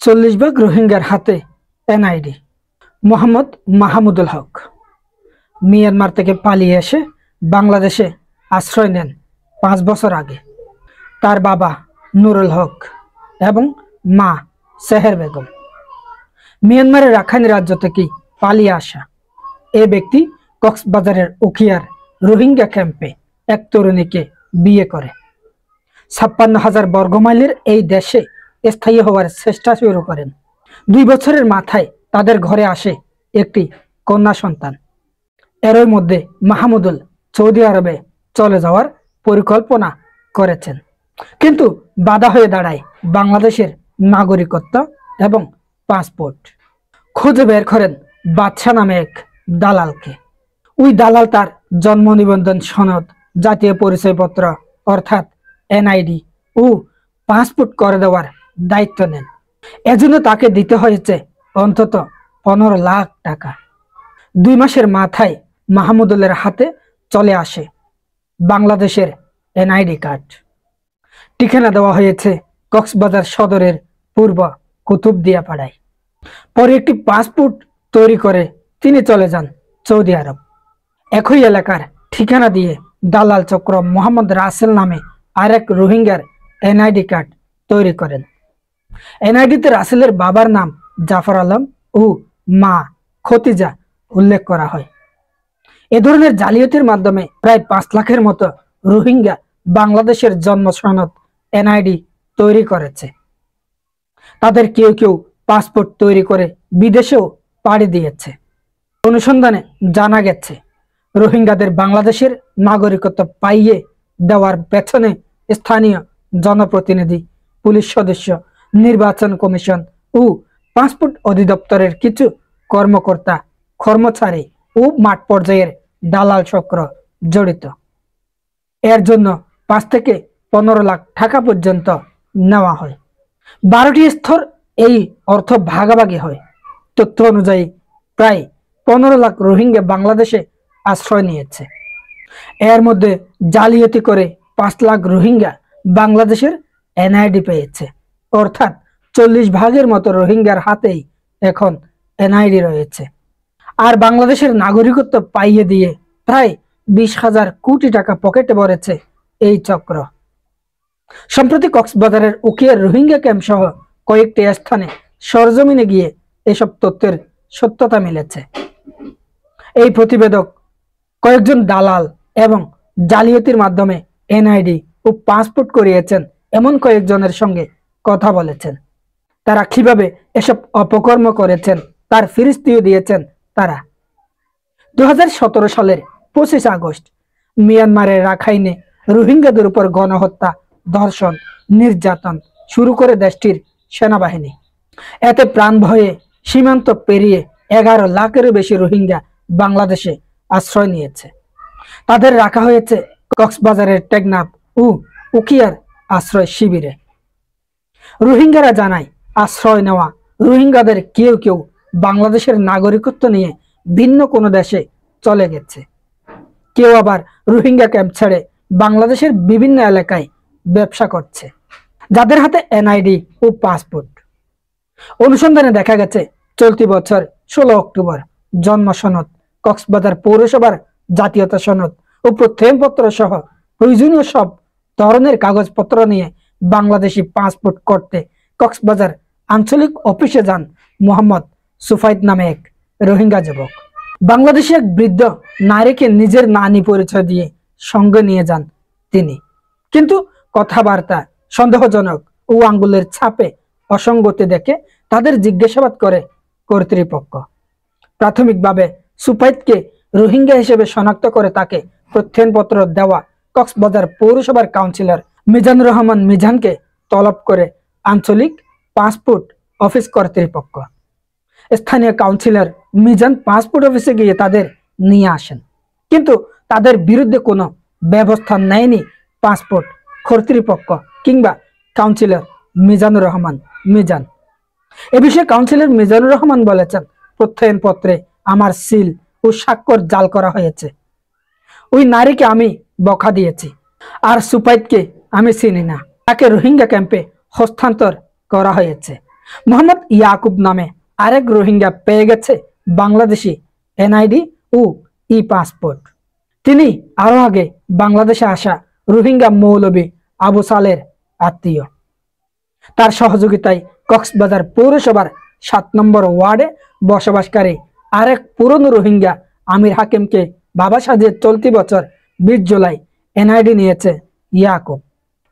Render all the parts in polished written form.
40 ভাগ রোহিঙ্গার হাতে NID. Mohammad Mahmudul Haque Myanmar থেকে পালিয়ে এসে বাংলাদেশে আশ্রয় নেন 5 বছর আগে। তার বাবা নুরুল হক এবং মা সেহের বেগম। মিয়ানমারের রাখাইন রাজ্য থেকে পালিয়ে আসা এ ব্যক্তি কক্সবাজারের উখিয়ার রোহিঙ্গা ক্যাম্পে এক তরুণীকে বিয়ে করে 56,000 বর্গমাইলের এই দেশে স্থায়ী হওয়ার চেষ্টা শুরু করেন। 2 বছরের মাথায় তাদের ঘরে আসে একটি কন্যা সন্তান। এরই মধ্যে মাহমুদুল সৌদি আরবে চলে যাওয়ার পরিকল্পনা করেছেন, কিন্তু বাধা হয়ে দাঁড়ায় বাংলাদেশের নাগরিকত্ব এবং পাসপোর্ট। খুঁজে বের করেন বাদশা নামে এক দালালকে। ওই দালাল তার জন্ম নিবন্ধন সনদ, জাতীয় পরিচয়পত্র অর্থাৎ এনআইডি ও পাসপোর্ট করে দেওয়ার দায়িত্ব নেন। এজন্য তাকে দিতে হয়েছে অন্তত 15 লাখ টাকা। 2 মাসের মাথায় মাহমুদুলের হাতে চলে আসে বাংলাদেশের এনআইডি কার্ড। ঠিকানা দেওয়া হয়েছে কক্সবাজার সদরের পূর্ব কুতুবদিয়া পাড়ায়। পরে একটি পাসপোর্ট তৈরি করে তিনি চলে যান সৌদি আরব। একই এলাকার ঠিকানা দিয়ে দালাল চক্র মোহাম্মদ রাসেল নামে আরেক রোহিঙ্গার এনআইডি কার্ড তৈরি করেন। এনআইডিতে রাসেলের বাবার নাম জাফর আলম ও মা খতিজা উল্লেখ করা হয়। এ ধরনের জালিয়াতির মাধ্যমে প্রায় 5 লাখের মতো রোহিঙ্গা বাংলাদেশের জন্ম সনদ এনআইডি তৈরি করেছে। তাদের কেউ কেউ পাসপোর্ট তৈরি করে বিদেশেও পাড়ি দিয়েছে। অনুসন্ধানে জানা গেছে রোহিঙ্গাদের বাংলাদেশের নাগরিকত্ব পাইয়ে দেওয়ার পেছনে স্থানীয় জনপ্রতিনিধি, পুলিশ সদস্য, নির্বাচন কমিশন ও পাসপোর্ট অধিদপ্তরের কিছু কর্মকর্তা, কর্মচারী ও মাঠ পর্যায়ের দালাল চক্র জড়িত। এর জন্য 5 থেকে 15 লাখ টাকা পর্যন্ত নেওয়া হয়। 12টি স্তর এই অর্থ ভাগাভাগি হয়। তথ্য অনুযায়ী প্রায় 15 লাখ রোহিঙ্গা বাংলাদেশে আশ্রয় নিয়েছে। এর মধ্যে জালিয়াতি করে 5 লাখ রোহিঙ্গা বাংলাদেশের এনআইডি পেয়েছে, অর্থাৎ 40 ভাগের মতো রোহিঙ্গার হাতেই এখন এনআইডি রয়েছে। আর বাংলাদেশের নাগরিকত্ব পাইয়ে দিয়ে প্রায় 20,000 কোটি টাকা পকেটে ভরেছে এই চক্র। সম্প্রতি কক্সবাজারের উখিয়ার রোহিঙ্গা ক্যাম্প সহ কয়েকটি স্থানে সরজমিনে গিয়ে এসব তথ্যের সত্যতা মিলেছে। এই প্রতিবেদক কয়েকজন দালাল এবং জালিয়াতির মাধ্যমে এনআইডি ও পাসপোর্ট করিয়েছেন এমন কয়েকজনের সঙ্গে কথা বলেছেন। তারা কিভাবে এসব অপকর্ম করেছেন তার ফিরিস্তিও দিয়েছেন তারা। 2017 সালের 25 আগস্ট মিয়ানমারের রাখাইনে রোহিঙ্গাদের উপর গণহত্যা, ধর্ষণ, নির্যাতন শুরু করে দেশটির সেনাবাহিনী। এতে প্রাণ ভয়ে সীমান্ত পেরিয়ে 11 লাখেরও বেশি রোহিঙ্গা বাংলাদেশে আশ্রয় নিয়েছে। তাদের রাখা হয়েছে কক্সবাজারের টেকনাফ ও উখিয়ার আশ্রয় শিবিরে। রোহিঙ্গারা জানায়, আশ্রয় নেওয়া রোহিঙ্গাদের কেউ কেউ বাংলাদেশের নাগরিকত্ব নিয়ে ভিন্ন কোনো দেশে চলে গেছে। কেউ আবার রোহিঙ্গা ক্যাম্প ছেড়ে বাংলাদেশের বিভিন্ন এলাকায় ব্যবসা করছে, যাদের হাতে এনআইডি ও পাসপোর্ট। অনুসন্ধানে দেখা গেছে চলতি বছর 16 অক্টোবর জন্ম সনদ, কক্সবাজার পৌরসভার জাতীয়তা সনদ ও প্রত্যয়নপত্র সহ প্রয়োজনীয় সব ধরনের কাগজপত্র নিয়ে বাংলাদেশি পাসপোর্ট করতে কক্সবাজার আঞ্চলিক অফিসে যান মোহাম্মদ সুফাইদ নামে এক রোহিঙ্গা যুবক। বাংলাদেশে এক বৃদ্ধ নারীকে নিজের নানী পরিচয় দিয়ে সঙ্গে নিয়ে যান তিনি, কিন্তু কথাবার্তা সন্দেহজনক ও আঙ্গুলের ছাপে অসঙ্গতি দেখে তাদের জিজ্ঞাসাবাদ করে কর্তৃপক্ষ। প্রাথমিকভাবে সুফাইদকে রোহিঙ্গা হিসেবে শনাক্ত করে তাকে প্রত্যয়নপত্র দেওয়া কক্সবাজার পৌরসভার কাউন্সিলর মিজানুর রহমান মিজানকে তলব করে আঞ্চলিক পাসপোর্ট অফিস কর্তৃপক্ষ। স্থানীয় কাউন্সিলর মিজান পাসপোর্ট অফিসে গিয়ে তাদের নিয়ে আসেন, কিন্তু তাদের বিরুদ্ধে কোনো ব্যবস্থা নেয়নি পাসপোর্ট কর্তৃপক্ষ কিংবা কাউন্সিলর মিজানুর রহমান মিজান। এ বিষয়ে কাউন্সিলর মিজানুর রহমান বলেছেন, প্রত্যয়নপত্রে আমার সিল ও স্বাক্ষর জাল করা হয়েছে। ওই নারীকে আমি বকা দিয়েছি, আর সুফাইদকে আমি চিনি না। তাকে রোহিঙ্গা ক্যাম্পে হস্তান্তর করা হয়েছে। মোহাম্মদ ইয়াকুব নামে আরেক রোহিঙ্গা পেয়ে গেছে বাংলাদেশি এনআইডি ও ই পাসপোর্ট। তিনি আরো আগে বাংলাদেশে আসা রোহিঙ্গা মৌলভী আবু সালের আত্মীয়। তার সহযোগিতায় কক্সবাজার পৌরসভার 7 নম্বর ওয়ার্ডে বসবাসকারী আরেক পুরনো রোহিঙ্গা আমির হাকিমকে বাবা সাজিয়ে চলতি বছর 20 জুলাই এনআইডি নিয়েছে ইয়াকুব।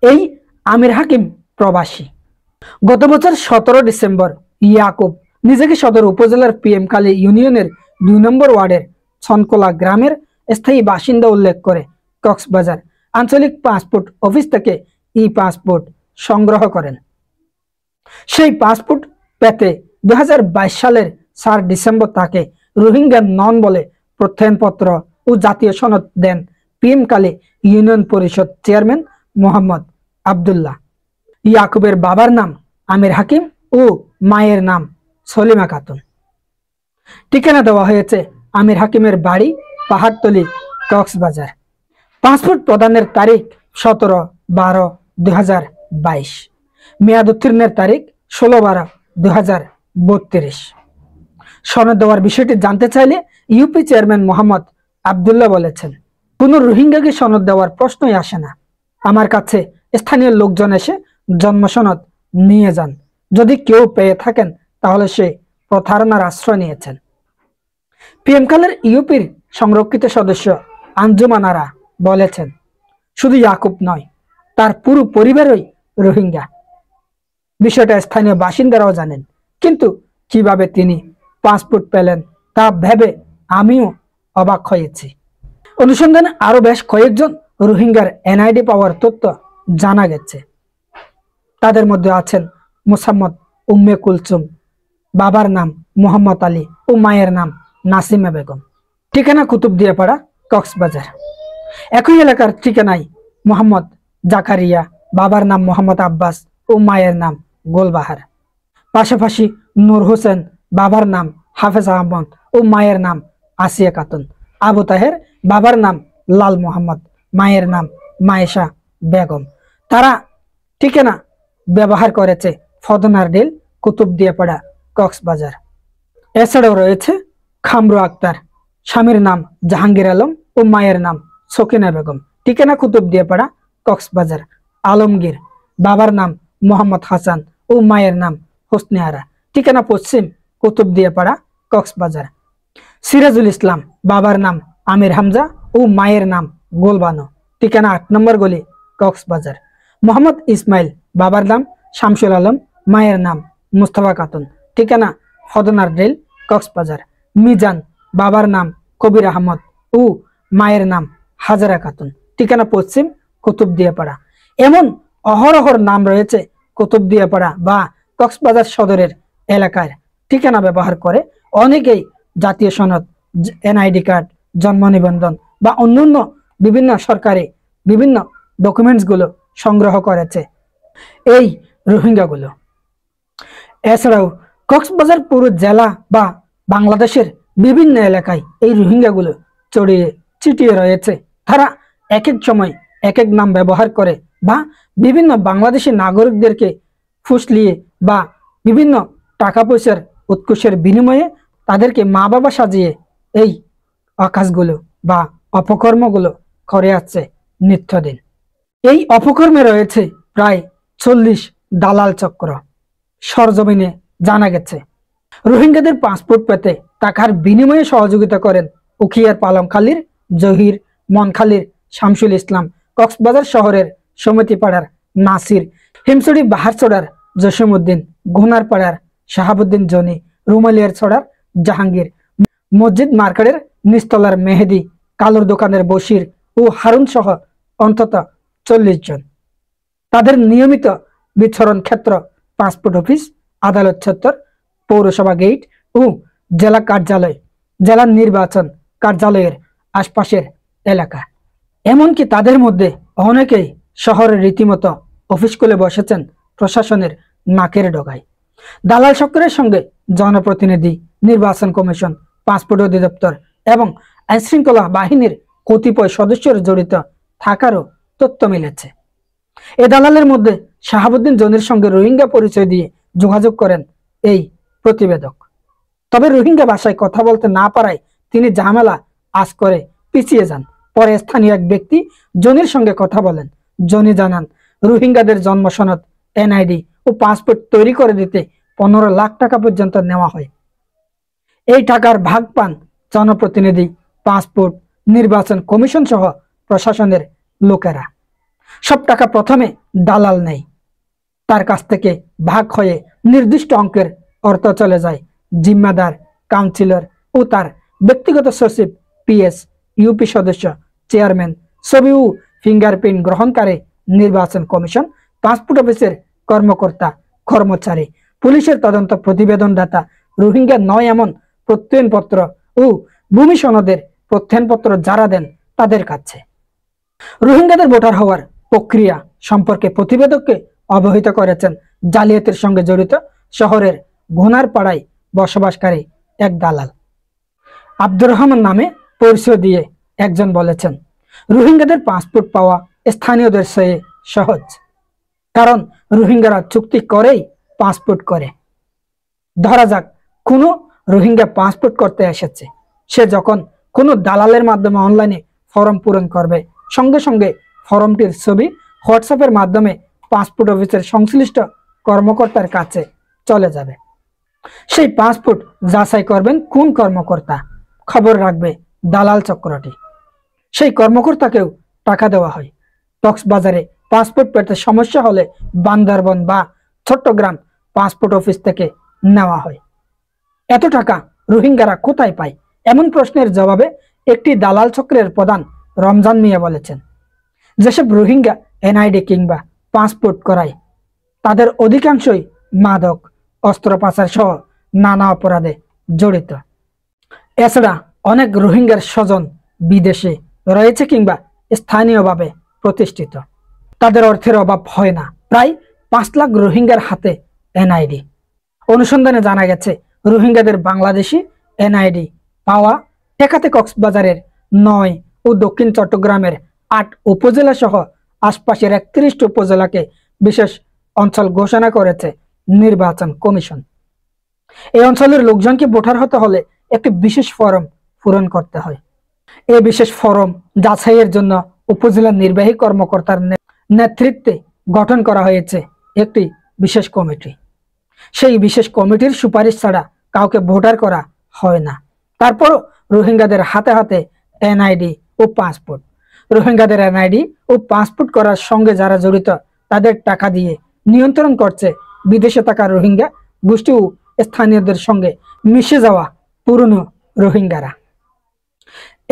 এই আমির হাকিম প্রবাসী। গত বছর 17 ডিসেম্বর ইয়াকুব নিজেকে সদর উপজেলার PM কালী ইউনিয়নের 2 নম্বর ওয়ার্ডের ছনকোলা গ্রামের স্থায়ী বাসিন্দা উল্লেখ করে কক্সবাজার আঞ্চলিক পাসপোর্ট অফিস থেকে ই পাসপোর্ট সংগ্রহ করেন। সেই পাসপোর্ট পেতে 2022 সালের 4 ডিসেম্বর তাকে রোহিঙ্গা নন বলে প্রত্যয়নপত্র ও জাতীয় সনদ দেন PM কালী ইউনিয়ন পরিষদ চেয়ারম্যান মোহাম্মদ আব্দুল্লাহ। ইয়াকুবের বাবার নাম আমির হাকিম ও মায়ের নাম সলিমা খাতুন। ঠিকানা দেওয়া হয়েছে আমির হাকিমের বাড়ি পাহাড়তলী, কক্সবাজার। পাসপোর্ট প্রদানের তারিখ 17/12/2022। মেয়াদ উত্তীর্ণের তারিখ 16/12/2032। সনদ দেওয়ার বিষয়টি জানতে চাইলে ইউপি চেয়ারম্যান মোহাম্মদ আব্দুল্লাহ বলেছেন, কোন রোহিঙ্গাকে সনদ দেওয়ার প্রশ্নই আসে না। আমার কাছে স্থানীয় লোকজন এসে জন্ম সনদ নিয়ে যান। যদি কেউ পেয়ে থাকেন তাহলে সে প্রতারণার আশ্রয় নিয়েছেন। PM কালের ইউপির সংরক্ষিত সদস্য আঞ্জুমান আরা বলেছেন, শুধু ইয়াকুব নয়, তার পুরো পরিবারই রোহিঙ্গা। বিষয়টা স্থানীয় বাসিন্দারাও জানেন, কিন্তু কিভাবে তিনি পাসপোর্ট পেলেন তা ভেবে আমিও অবাক হয়েছি। অনুসন্ধানে আরো বেশ কয়েকজন রোহিঙ্গার এনআইডি পাওয়ার তথ্য জানা গেছে। তাদের মধ্যে আছেন মুসাম্মদ উম্মে কুলসুম, বাবার নাম মোহাম্মদ আলী ও মায়ের নাম নাসিমা বেগম। ঠিকানা কুতুবদিয়াপাড়া, কক্সবাজার। একই এলাকার ঠিকানায় মোহাম্মদ জাকারিয়া, বাবার নাম মোহাম্মদ আব্বাস ও মায়ের নাম গোলবাহার। পাশাপাশি নূর হোসেন, বাবার নাম হাফেজ আহমদ ও মায়ের নাম আসিয়া খাতুন। আবু তাহের, বাবার নাম লাল মোহাম্মদ, মায়ের নাম মায়েশা বেগম। তারা ঠিকানা ব্যবহার করেছে ফদনারডিল, কুতুবদিয়াপাড়া, কক্সবাজার। এছাড়াও রয়েছে খামরু আক্তার, স্বামীর নাম জাহাঙ্গীর আলম ও মায়ের নাম সকিনা বেগম। ঠিকানা কুতুবদিয়াপাড়া, কক্সবাজার। আলমগীর, বাবার নাম মোহাম্মদ হাসান ও মায়ের নাম হোসনে আরা। ঠিকানা পশ্চিম কুতুবদিয়াপাড়া, কক্সবাজার। সিরাজুল ইসলাম, বাবার নাম আমির হামজা ও মায়ের নাম গোলবানো। ঠিকানা 8 নম্বর গলি, কক্সবাজার। মোহাম্মদ ইসমাইল, বাবার নাম শামসুল আলম, মায়ের নাম মুস্তফা খাতুন। ঠিকানা ফদনারডিল, কক্সবাজার। মিজান, বাবার নাম কবির আহমদ ও মায়ের নাম হাজারা খাতুন। ঠিকানা পশ্চিম কুতুবদিয়াপাড়া। এমন অহরহর নাম রয়েছে কুতুবদিয়াপাড়া বা কক্সবাজার সদরের এলাকায় ঠিকানা ব্যবহার করে অনেকেই জাতীয় সনদ, এনআইডি কার্ড, জন্ম নিবন্ধন বা অন্যান্য বিভিন্ন সরকারি বিভিন্ন ডকুমেন্টস গুলো সংগ্রহ করেছে এই রোহিঙ্গাগুলো। এছাড়াও কক্সবাজার পুরো জেলা বা বাংলাদেশের বিভিন্ন এলাকায় এই রোহিঙ্গাগুলো ছড়িয়ে ছিটিয়ে রয়েছে। তারা এক এক সময় এক এক নাম ব্যবহার করে বা বিভিন্ন বাংলাদেশি নাগরিকদেরকে ফুসলিয়ে বা বিভিন্ন টাকা পয়সার উৎকোষের বিনিময়ে তাদেরকে মা বাবা সাজিয়ে এই অকাজগুলো বা অপকর্মগুলো করে আসছে নিত্যদিন। এই অপকর্মে রয়েছে প্রায় 40 দালাল চক্র। সরজমিনে জানা গেছে রোহিঙ্গাদের পাসপোর্ট পেতে টাকার বিনিময়ে সহযোগিতা করেন উখিয়ার পালংখালীর জহির, মনখালীর শামসুল ইসলাম, কক্সবাজার শহরের সমিতিপাড়ার নাসির, হিমছড়ি বাহারছড়ার জসিমউদ্দিন, গুনারপাড়ার শাহাবুদ্দিন জনি, রুমালিয়ার ছড়ার জাহাঙ্গীর, মসজিদ মার্কেটের নিস্তলার মেহেদি, কালুর দোকানের বশির ও হারুন সহ অন্তত 40 জন। তাদের নিয়মিত বিচরণ ক্ষেত্র পাসপোর্ট অফিস, আদালত চত্বর, পৌরসভা গেট ও জেলা কার্যালয়, জেলা নির্বাচন কার্যালয়ের আশপাশের এলাকা। এমনকি তাদের মধ্যে অনেকেই শহরের রীতিমতো অফিস খুলে বসেছেন প্রশাসনের নাকের ডগায়। দালাল চক্রের সঙ্গে জনপ্রতিনিধি, নির্বাচন কমিশন, পাসপোর্ট অধিদপ্তর এবং আইনশৃঙ্খলা বাহিনীর কতিপয় সদস্যের জড়িত থাকারও তথ্য মিলেছে। এ দালালের মধ্যে শাহাবুদ্দিন জনির সঙ্গে রোহিঙ্গা পরিচয় দিয়ে যোগাযোগ করেন এই প্রতিবেদক। তবে রোহিঙ্গা ভাষায় কথা বলতে না পারায় তিনি ঝামেলা আজ করে পিছিয়ে যান। পরে স্থানীয় এক ব্যক্তি জনির সঙ্গে কথা বলেন। জনি জানান, রোহিঙ্গাদের জন্ম সনদ, এনআইডি ও পাসপোর্ট তৈরি করে দিতে 15 লাখ টাকা পর্যন্ত নেওয়া হয়। এই টাকার ভাগ পান জনপ্রতিনিধি, পাসপোর্ট, নির্বাচন কমিশন সহ প্রশাসনের লোকেরা। সব টাকা প্রথমে দালাল নেয়, তার কাছ থেকে ভাগ হয়ে নির্দিষ্ট অঙ্কের অর্থ চলে যায় জিম্মাদার, কাউন্সিলর ও তার ব্যক্তিগত সচিব, পিএস, ইউপি সদস্য, চেয়ারম্যান, ছবি ও ফিঙ্গারপ্রিন্ট গ্রহণকারী, নির্বাচন কমিশন, পাসপোর্ট অফিসের কর্মকর্তা, কর্মচারী, পুলিশের তদন্ত প্রতিবেদনদাতা, রোহিঙ্গা নয় এমন প্রত্যয়নপত্র ও ভূমি সনদের প্রত্যয়নপত্র যারা দেন তাদের কাছে। রোহিঙ্গাদের ভোটার হওয়ার প্রক্রিয়া সম্পর্কে প্রতিবেদককে অবহিত করেছেন জালিয়াতির সঙ্গে জড়িত শহরের ঘোনারপাড়ায় বসবাসকারী এক দালাল। আব্দুর রহমান নামে পরিচয় দিয়ে একজন বলেছেন, রোহিঙ্গাদের পাসপোর্ট পাওয়া স্থানীয়দের চেয়ে সহজ, কারণ রোহিঙ্গারা চুক্তি করেই পাসপোর্ট করে। ধরা যাক কোনো রোহিঙ্গা পাসপোর্ট করতে এসেছে, সে যখন কোনো দালালের মাধ্যমে অনলাইনে ফর্ম পূরণ করবে, সঙ্গে সঙ্গে ফর্মটির ছবি হোয়াটসঅ্যাপের মাধ্যমে পাসপোর্ট অফিসের সংশ্লিষ্ট কর্মকর্তার কাছে চলে যাবে। সেই পাসপোর্ট যাচাই করবেন কোন কর্মকর্তা, খবর রাখবে দালাল চক্রটি। সেই কর্মকর্তাকেও টাকা দেওয়া হয়। কক্সবাজারে পাসপোর্ট পেতে সমস্যা হলে বান্দরবন বা চট্টগ্রাম পাসপোর্ট অফিস থেকে নেওয়া হয়। এত টাকা রোহিঙ্গারা কোথায় পায়? এমন প্রশ্নের জবাবে একটি দালাল চক্রের প্রধান রমজান মিয়া বলেছেন, যেসব রোহিঙ্গা এনআইডি কিংবা পাসপোর্ট করায় তাদের অধিকাংশই মাদক, অস্ত্র পাচার সহ নানা অপরাধে জড়িত। এছাড়া অনেক রোহিঙ্গার স্বজন বিদেশে রয়েছে কিংবা স্থানীয়ভাবে প্রতিষ্ঠিত, তাদের অর্থের অভাব হয় না। প্রায় 5 লাখ রোহিঙ্গার হাতে এনআইডি। অনুসন্ধানে জানা গেছে, রোহিঙ্গাদের বাংলাদেশি এনআইডি পাওয়া ঠেকাতে কক্সবাজারের 9 ও দক্ষিণ চট্টগ্রামের 8 উপজেলা সহ আশপাশের 31 উপজেলাকে বিশেষ অঞ্চল ঘোষণা করেছে নির্বাচন কমিশন। এই অঞ্চলের লোকজনকে ভোটার হতে হলে একটি বিশেষ ফরম পূরণ করতে হয়। এই বিশেষ ফরম যাচাইয়ের জন্য উপজেলা নির্বাহী কর্মকর্তার নেতৃত্বে গঠন করা হয়েছে একটি বিশেষ কমিটি। সেই বিশেষ কমিটির সুপারিশ ছাড়া কাউকে ভোটার করা হয় না। তারপর রোহিঙ্গাদের হাতে হাতে এনআইডি ও পাসপোর্ট। রোহিঙ্গাদের এনআইডি ও পাসপোর্ট করার সঙ্গে যারা জড়িত তাদের টাকা দিয়ে নিয়ন্ত্রণ করছে বিদেশে থাকা রোহিঙ্গা গোষ্ঠী ও স্থানীয়দের সঙ্গে মিশে যাওয়া পুরনো রোহিঙ্গারা।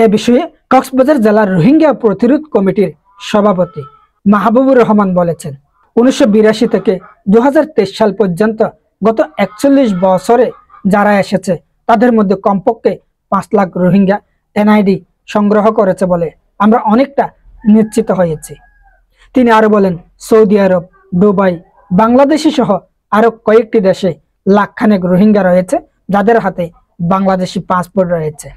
এ বিষয়ে কক্সবাজার জেলার রোহিঙ্গা প্রতিরোধ কমিটির সভাপতি মাহবুবুর রহমান বলেছেন, 1982 থেকে 2023 সাল পর্যন্ত গত 41 বছরে যারা এসেছে তাদের মধ্যে কমপক্ষে 5 লাখ রোহিঙ্গা এনআইডি সংগ্রহ করেছে বলে আমরা অনেকটা নিশ্চিত হয়েছি। তিনি আরো বলেন, সৌদি আরব, দুবাই, বাংলাদেশি সহ আরো কয়েকটি দেশে লাখখানেক রোহিঙ্গা রয়েছে যাদের হাতে বাংলাদেশি পাসপোর্ট রয়েছে।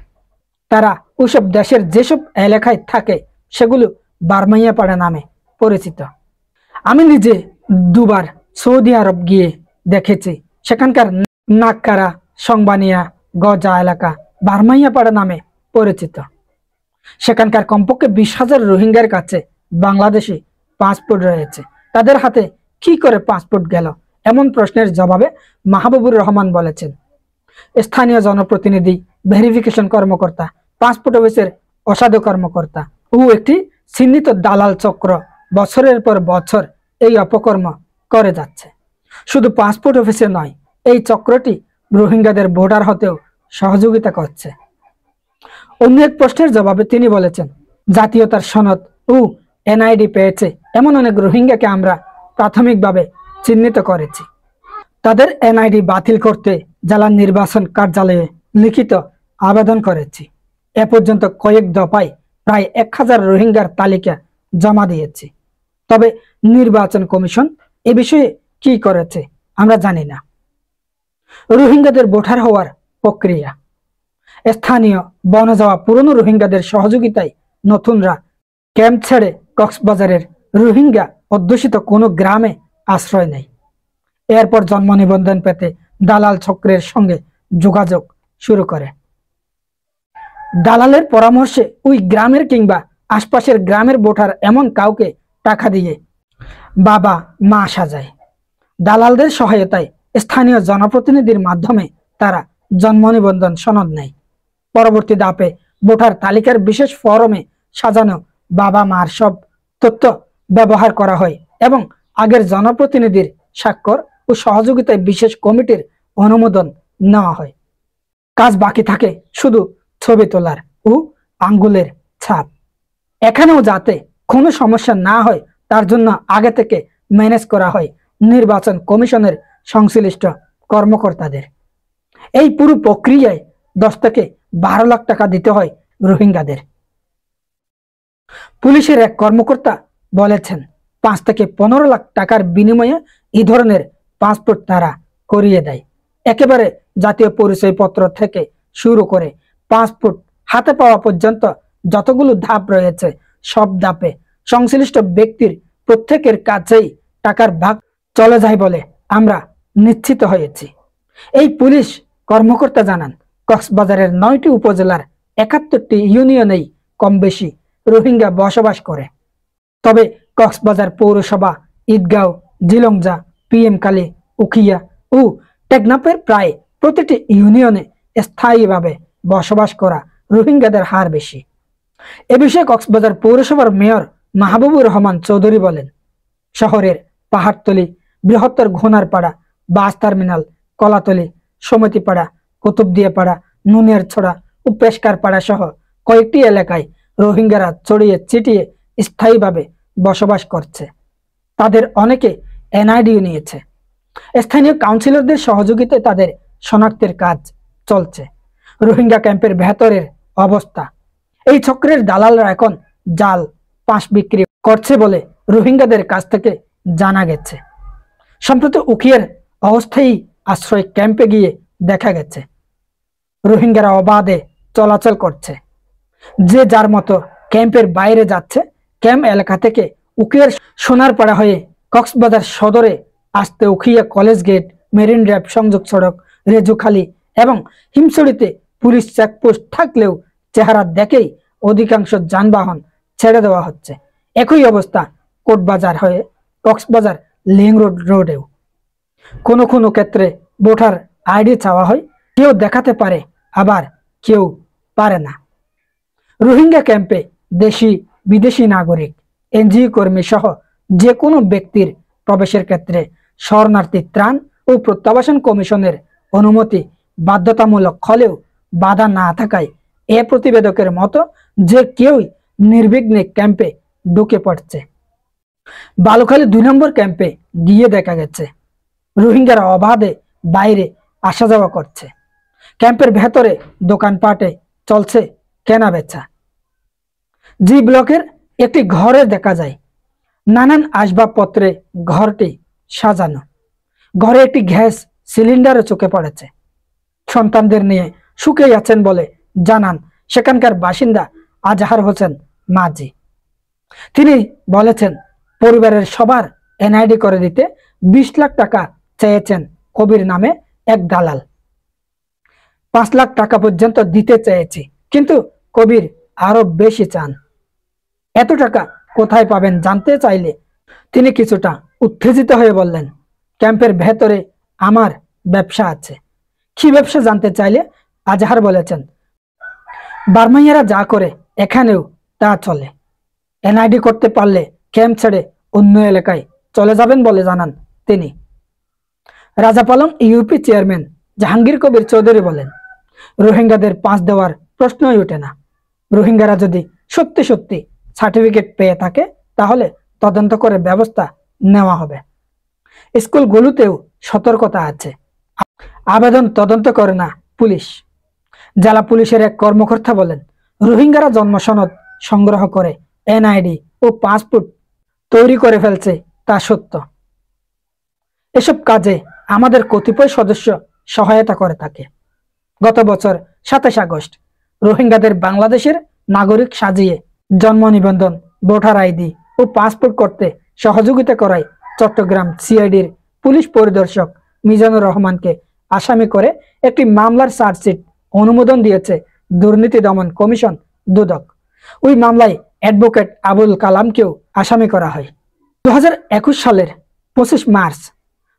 তারা ওইসব দেশের যেসব এলাকায় থাকে সেগুলো বারমাইয়াপাড়া নামে পরিচিত। আমি নিজে 2 বার সৌদি আরব গিয়ে দেখেছি, সেখানকার নাক্কারা, সংবানিয়া, গজা এলাকা বারমাইয়াপাড়া নামে পরিচিত। সেখানকার কমপক্ষে 20,000 রোহিঙ্গার কাছে বাংলাদেশি পাসপোর্ট রয়েছে। তাদের হাতে কি করে পাসপোর্ট গেল? এমন প্রশ্নের জবাবে মাহবুবুর রহমান বলেছেন, স্থানীয় জনপ্রতিনিধি, ভেরিফিকেশন কর্মকর্তা, পাসপোর্ট অফিসের অসাধু কর্মকর্তা ও একটি চিহ্নিত দালাল চক্র বছরের পর বছর এই অপকর্ম করে যাচ্ছে। শুধু পাসপোর্ট অফিসে নয়, এই চক্রটি রোহিঙ্গাদের ভোটার হতেও সহযোগিতা করছে। অন্য এক প্রশ্নের জবাবে তিনি বলেছেন, জাতীয়তার সনদ ও এনআইডি পেয়েছে এমন অনেক রোহিঙ্গাকে আমরা প্রাথমিকভাবে চিহ্নিত করেছি। তাদের এনআইডি বাতিল করতে জেলা নির্বাচন কার্যালয়ে লিখিত আবেদন করেছি। এ পর্যন্ত কয়েক দফায় প্রায় 1000 রোহিঙ্গার তালিকা জমা দিয়েছি। তবে নির্বাচন কমিশন এ বিষয়ে কি করেছে আমরা জানি না। রোহিঙ্গাদের ভোটার হওয়ার প্রক্রিয়া। স্থানীয় বনে যাওয়া পুরনো রোহিঙ্গাদের সহযোগিতায় নতুনরা ক্যাম্প ছেড়ে কক্সবাজারের রোহিঙ্গা অধ্যুষিত কোনো গ্রামে আশ্রয় নেয়। এরপর জন্ম নিবন্ধন পেতে দালাল চক্রের সঙ্গে যোগাযোগ শুরু করে। দালালের পরামর্শে ওই গ্রামের কিংবা আশপাশের গ্রামের ভোটার এমন কাউকে টাকা দিয়ে বাবা মা সাজায়। দালালদের সহায়তায় স্থানীয় জনপ্রতিনিধির মাধ্যমে তারা জন্ম নিবন্ধন সনদ নেয়। পরবর্তী ধাপে ভোটার তালিকার বিশেষ ফরমে সাজানো বাবা মার সব তথ্য ব্যবহার করা হয় এবং আগের জনপ্রতিনিধির স্বাক্ষর ও সহযোগিতায় বিশেষ কমিটির অনুমোদন নেওয়া হয়। কাজ বাকি থাকে শুধু ছবি তোলার ও আঙ্গুলের ছাপ। এখানেও যাতে কোনো সমস্যা না হয় তার জন্য আগে থেকে ম্যানেজ করা হয় নির্বাচন কমিশনের সংশ্লিষ্ট কর্মকর্তাদের। এই পুরো প্রক্রিয়ায় 10 থেকে 12 লাখ টাকা দিতে হয় রোহিঙ্গাদের। পুলিশের এক কর্মকর্তা বলেছেন 5 থেকে 15 লাখ টাকার বিনিময়ে এই ধরনের পাসপোর্ট তারা করিয়ে দেয়। একেবারে জাতীয় পরিচয়পত্র থেকে শুরু করে পাসপোর্ট হাতে পাওয়া পর্যন্ত যতগুলো ধাপ রয়েছে সব ধাপে সংশ্লিষ্ট ব্যক্তির প্রত্যেকের কাছেই টাকার ভাগ চলে যায় বলে আমরা নিশ্চিত হয়েছি। এই পুলিশ কর্মকর্তা জানান, কক্সবাজারের 9টি উপজেলার 71টি ইউনিয়নেই কম বেশি রোহিঙ্গা বসবাস করে। তবে কক্সবাজার পৌরসভা, ঈদগাঁও, জিলংজা, PM কালী, উখিয়া ও টেকনাফের প্রায় প্রতিটি ইউনিয়নে স্থায়ীভাবে বসবাস করা রোহিঙ্গাদের হার বেশি। এ বিষয়ে কক্সবাজার পৌরসভার মেয়র মাহবুবুর রহমান চৌধুরী বলেন, শহরের পাহাড়তলি, বৃহত্তর ঘোনারপাড়া, বাস টার্মিনাল, কলাতলি, সমিতিপাড়া, কুতুবদিয়াপাড়া, নুনিয়ারছড়া ও পেশকারপাড়া সহ কয়েকটি এলাকায় রোহিঙ্গারা ছড়িয়ে ছিটিয়ে স্থায়ীভাবে বসবাস করছে। তাদের অনেকে NID নিয়েছে। স্থানীয় কাউন্সিলরদের সহযোগিতায় তাদের শনাক্তের কাজ চলছে। রোহিঙ্গা ক্যাম্পের ভেতরের অবস্থা, এই চক্রের দালালরা এখন জাল পাস বিক্রি করছে বলে রোহিঙ্গাদের কাছ থেকে জানা গেছে। সম্প্রতি উখিয়ার অস্থায়ী আশ্রয় ক্যাম্পে গিয়ে দেখা গেছে রোহিঙ্গারা অবাধে চলাচল করছে। যে যার মতো ক্যাম্পের বাইরে যাচ্ছে। ক্যাম্প এলাকা থেকে উখিয়ার সোনারপাড়া হয়ে কক্সবাজার সদরে আসতে Ukhia college gate, marine drive সংযোগ সড়ক, রেজুখালী এবং হিমছড়িতে পুলিশ চেকপোস্ট থাকলেও চেহারা দেখেই অধিকাংশ যানবাহন ছেড়ে দেওয়া হচ্ছে। একই অবস্থা কোটবাজার হয়ে কক্সবাজার লিং রোডেও। কোনো কোনো ক্ষেত্রে ভোটার ID চাওয়া হয়, কেউ দেখাতে পারে আবার কেউ পারে না। রোহিঙ্গা ক্যাম্পে দেশি বিদেশি নাগরিক, NGO কর্মী সহ যে কোনো ব্যক্তির প্রবেশের ক্ষেত্রে শরণার্থী ত্রাণ ও প্রত্যাবাসন কমিশনের অনুমতি বাধ্যতামূলক হলেও বাধা না থাকায় এ প্রতিবেদকের মতো যে কেউই নির্বিঘ্নে ক্যাম্পে ঢুকে পড়ছে। বালুখালী 2 নম্বর ক্যাম্পে গিয়ে দেখা গেছে রোহিঙ্গারা অবাধে বাইরে আসা যাওয়া করছে। ক্যাম্পের ভেতরে দোকানপাটে চলছে কেনা বেচা। জি ব্লকের একটি ঘরে দেখা যায় নানান আসবাবপত্রে ঘরটি সাজানো। ঘরে একটি গ্যাস সিলিন্ডারও চোখে পড়েছে। সন্তানদের নিয়ে সুখেই আছেন বলে জানান সেখানকার বাসিন্দা আজহার হোসেন মাঝি। তিনি বলেছেন পরিবারের সবার NID করে দিতে 20 লাখ টাকা চেয়েছেন কবির নামে এক দালাল। 5 লাখ টাকা পর্যন্ত দিতে চেয়েছি, কিন্তু কবির আরো বেশি চান। এত টাকা কোথায় পাবেন জানতে চাইলে তিনি কিছুটা উত্তেজিত হয়ে বললেন, ক্যাম্পের ভেতরে আমার ব্যবসা আছে। কি ব্যবসা জানতে চাইলে আজহার বলেছেন, বার্মাইয়ারা যা করে এখানেও তা চলে। NID করতে পারলে ক্যাম্প ছেড়ে অন্য এলাকায় চলে যাবেন বলে জানান তিনি। রাজাপালং UP চেয়ারম্যান জাহাঙ্গীর কবির চৌধুরী বলেন, রোহিঙ্গাদের পাস দেওয়ার প্রশ্নই ওঠে না। রোহিঙ্গারা যদি সত্যি সত্যি সার্টিফিকেট পেয়ে থাকে তাহলে তদন্ত করে ব্যবস্থা নেওয়া হবে। স্কুলগুলোতেও সতর্কতা আছে। আবেদন তদন্ত করে না পুলিশ। জেলা পুলিশের এক কর্মকর্তা বলেন, রোহিঙ্গারা জন্ম সনদ সংগ্রহ করে NID ও পাসপোর্ট তৈরি করে ফেলছে তা সত্য। এসব কাজে আমাদের কতিপয় সদস্য সহায়তা করে থাকে। গত বছর 27 আগস্ট রোহিঙ্গাদের বাংলাদেশের নাগরিক সাজিয়ে জন্ম নিবন্ধন, ভোটার ID ও পাসপোর্ট করতে সহযোগিতা করায় চট্টগ্রাম CIDর পুলিশ পরিদর্শক মিজানুর রহমানকে আসামি করে একটি মামলার চার্জশিট অনুমোদন দিয়েছে দুর্নীতি দমন কমিশন দুদক। ওই মামলায় অ্যাডভোকেট আবুল কালামকেও আসামি করা হয়। 2021 সালের 25 মার্চ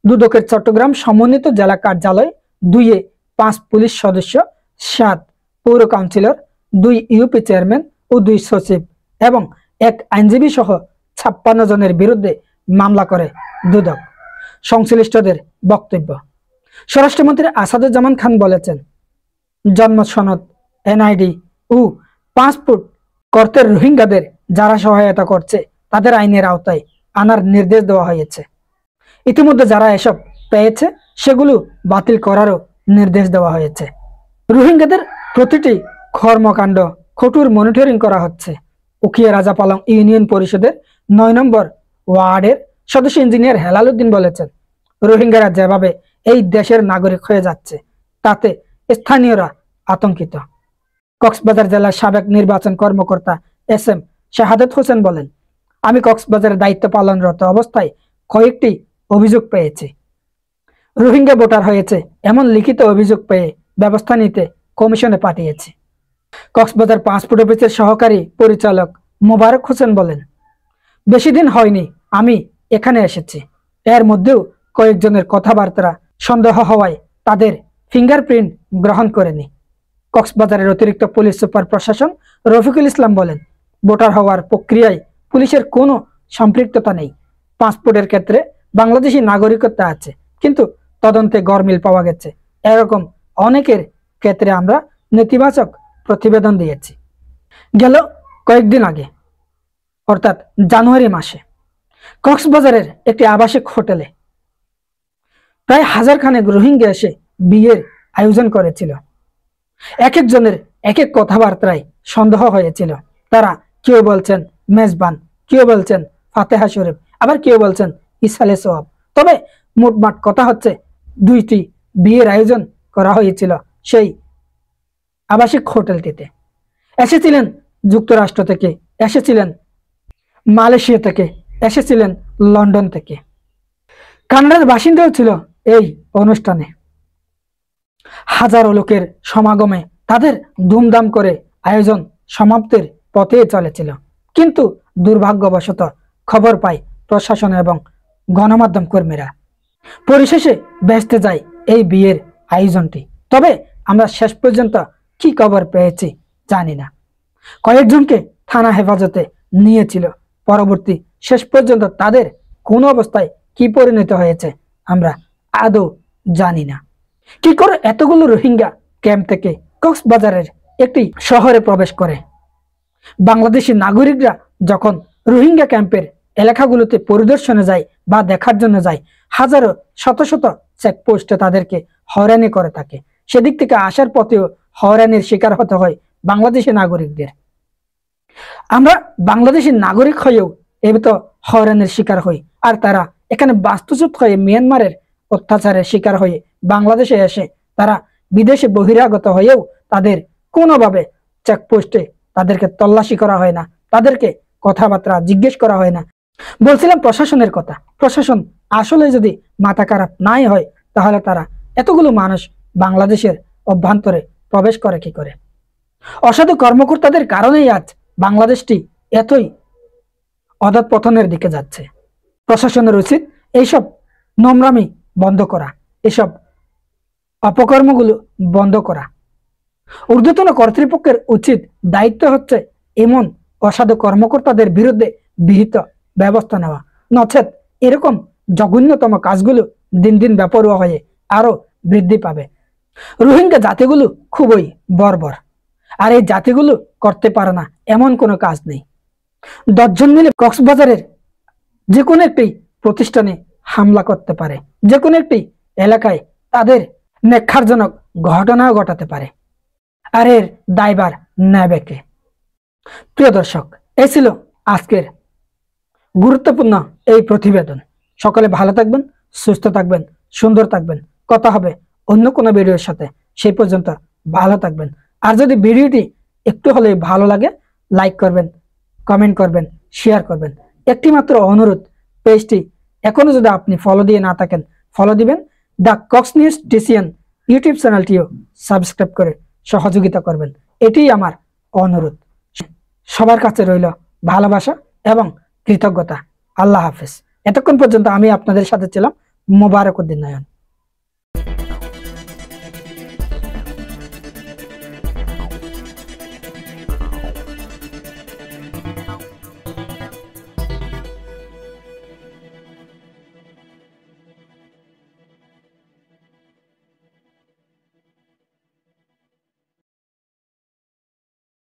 দুদকের চট্টগ্রাম সমন্বিত জেলা কার্যালয় 2-এ 5 পুলিশ সদস্য, 7 পৌর কাউন্সিলর, 2 ইউপি চেয়ারম্যান ও 2 সচিব এবং 1 আইনজীবী সহ 56 জনের বিরুদ্ধে মামলা করে দুদক। সংশ্লিষ্টদের বক্তব্য, স্বরাষ্ট্রমন্ত্রী আসাদুজ্জামান খান বলেছেন, জন্ম সনদ, এনআইডি ও পাসপোর্ট করতে রোহিঙ্গাদের যারা সহায়তা করছে তাদের আইনের আওতায় আনার নির্দেশ দেওয়া হয়েছে। ইতিমধ্যে যারা এসব পেয়েছে সেগুলো বাতিল করারও নির্দেশ দেওয়া হয়েছে। রোহিঙ্গাদের প্রতিটি কর্মকাণ্ড কঠোর মনিটরিং করা হচ্ছে। উখিয়া রাজাপালং ইউনিয়ন পরিষদের 9 নম্বর ওয়ার্ডের সদস্য ইঞ্জিনিয়ার হেলাল উদ্দিন বলেছেন, রোহিঙ্গারা যেভাবে এই দেশের নাগরিক হয়ে যাচ্ছে তাতে স্থানীয়রা আতঙ্কিত। কক্সবাজার জেলার সাবেক নির্বাচন কর্মকর্তা SM শাহাদাত হোসেন বলেন, আমি কক্সবাজারের দায়িত্ব পালনরত অবস্থায় কয়েকটি অভিযোগ পেয়েছি। রোহিঙ্গা ভোটার হয়েছে এমন লিখিত অভিযোগ পেয়ে ব্যবস্থা নিতে কমিশনে পাঠিয়েছি। কক্সবাজার পাসপোর্ট অফিসের সহকারী পরিচালক মোবারক হোসেন বলেন, বেশি দিন হয়নি আমি এখানে এসেছি, এর মধ্যেও কয়েকজনের কথাবার্তা সন্দেহ হওয়ায় তাদের ফিঙ্গারপ্রিন্ট গ্রহণ করেনি। কক্সবাজারের অতিরিক্ত পুলিশ সুপার প্রশাসন রফিকুল ইসলাম বলেন, ভোটার হওয়ার প্রক্রিয়ায় পুলিশের কোনো সম্পৃক্ততা নেই। পাসপোর্টের ক্ষেত্রে বাংলাদেশি নাগরিকত্ব আছে, কিন্তু তদন্তে গরমিল পাওয়া গেছে। এরকম অনেকের ক্ষেত্রে আমরা নেতিবাচক প্রতিবেদন দিয়েছি। গেল কয়েকদিন আগে অর্থাৎ জানুয়ারি মাসে কক্সবাজারের একটি আবাসিক হোটেলে প্রায় 1000 খানেক রোহিঙ্গা এসে বিয়ের আয়োজন করেছিল। এক একজনের এক এক কথাবার্তায় সন্দেহ হয়েছিল। তারা কেউ বলছেন মেজবান, কেউ বলছেন ফাতেহা শরীফ, আবার কেউ বলছেন ইসালে সোয়াব। তবে মোটমাট কথা হচ্ছে 2টি বিয়ের আয়োজন করা হয়েছিল সেই আবাসিক হোটেলটিতে। এসেছিলেন যুক্তরাষ্ট্র থেকে, এসেছিলেন মালয়েশিয়া থেকে, এসেছিলেন লন্ডন থেকে। কানাডার বাসিন্দাও ছিল এই অনুষ্ঠানে। হাজারো লোকের সমাগমে তাদের ধুমধাম করে আয়োজন সমাপ্তির পথে চলেছিল। কিন্তু দুর্ভাগ্যবশত খবর পায় প্রশাসন এবং গণমাধ্যম কর্মীরা। পরিশেষে ভেস্তে যায় এই বিয়ের আয়োজনটি। তবে আমরা শেষ পর্যন্ত কি খবর পেয়েছি জানি না। কয়েকজনকে থানা হেফাজতে নিয়েছিল, পরবর্তী শেষ পর্যন্ত তাদের কোন অবস্থায় কি পরিণত হয়েছে আমরা আদৌ জানি না। কি করে এতগুলো রোহিঙ্গা ক্যাম্প থেকে কক্সবাজারের একটি শহরে প্রবেশ করে? বাংলাদেশি নাগরিকরা যখন রোহিঙ্গা ক্যাম্পের এলাকাগুলোতে পরিদর্শনে যায় বা দেখার জন্য যায়, হাজারো শত শত চেকপোস্টে তাদেরকে হয়রানি করে থাকে। সেদিক থেকে আসার পথেও হয়রানির শিকার হতে হয় বাংলাদেশি নাগরিকদের। আমরা বাংলাদেশি নাগরিক হয়েও এ তো হয়রানির শিকার হই, আর তারা এখানে বাস্তুচ্যুত হয়ে মিয়ানমারের অত্যাচারের শিকার হয়ে বাংলাদেশে এসে তারা বিদেশে বহিরাগত হয়েও তাদের কোনোভাবে চেকপোস্টে তাদেরকে তল্লাশি করা হয় না, তাদেরকে কথাবার্তা জিজ্ঞেস করা হয় না। বলছিলাম প্রশাসনের কথা। প্রশাসন আসলে যদি মাথা খারাপ নাই হয় তাহলে তারা এতগুলো মানুষ বাংলাদেশের অভ্যন্তরে প্রবেশ করে কি করে? অসাধু কর্মকর্তাদের কারণেই আজ বাংলাদেশটি এতই অধঃপতনের দিকে যাচ্ছে। প্রশাসনের উচিত এইসব নোংরামি বন্ধ করা, এসব অপকর্মগুলো বন্ধ করা। ঊর্ধ্বতন কর্তৃপক্ষের উচিত দায়িত্ব হচ্ছে এমন অসাধু কর্মকর্তাদের বিরুদ্ধে বিহিত ব্যবস্থা নেওয়া, নচেত এরকম জঘন্যতম কাজগুলো দিন দিন বেপরোয়া হয়ে আরো বৃদ্ধি পাবে। রোহিঙ্গা জাতিগুলো খুবই বর্বর, আর এই জাতিগুলো করতে পারে না এমন কোনো কাজ নেই। 10 জন মিলে কক্সবাজারের যে কোনো একটি প্রতিষ্ঠানে হামলা করতে পারে, যে কোনো একটি এলাকায় তাদের নেক্ষারজনক ঘটনাও ঘটাতে পারে, আর এর দায়ভার নেবে কে? প্রিয় দর্শক, এই ছিল আজকের গুরুত্বপূর্ণ এই প্রতিবেদন। সকলে ভালো থাকবেন, সুস্থ থাকবেন, সুন্দর থাকবেন। কথা হবে অন্য কোনো ভিডিওর সাথে। সেই পর্যন্ত ভালো থাকবেন। আর যদি ভিডিওটি একটু হলেই ভালো লাগে, লাইক করবেন, কমেন্ট করবেন, শেয়ার করবেন। একটি মাত্র অনুরোধ, পেজটি এখনো যদি আপনি ফলো দিয়ে না থাকেন ফলো দিবেন। The Cox news DCN YouTube চ্যানেলটিও সাবস্ক্রাইব করে সহযোগিতা করবেন, এটাই আমার অনুরোধ। সবার কাছে রইল ভালোবাসা এবং কৃতজ্ঞতা। আল্লাহ হাফেজ। এতক্ষণ পর্যন্ত আমি আপনাদের সাথে ছিলাম মোবারক উদ্দিন নয়ন।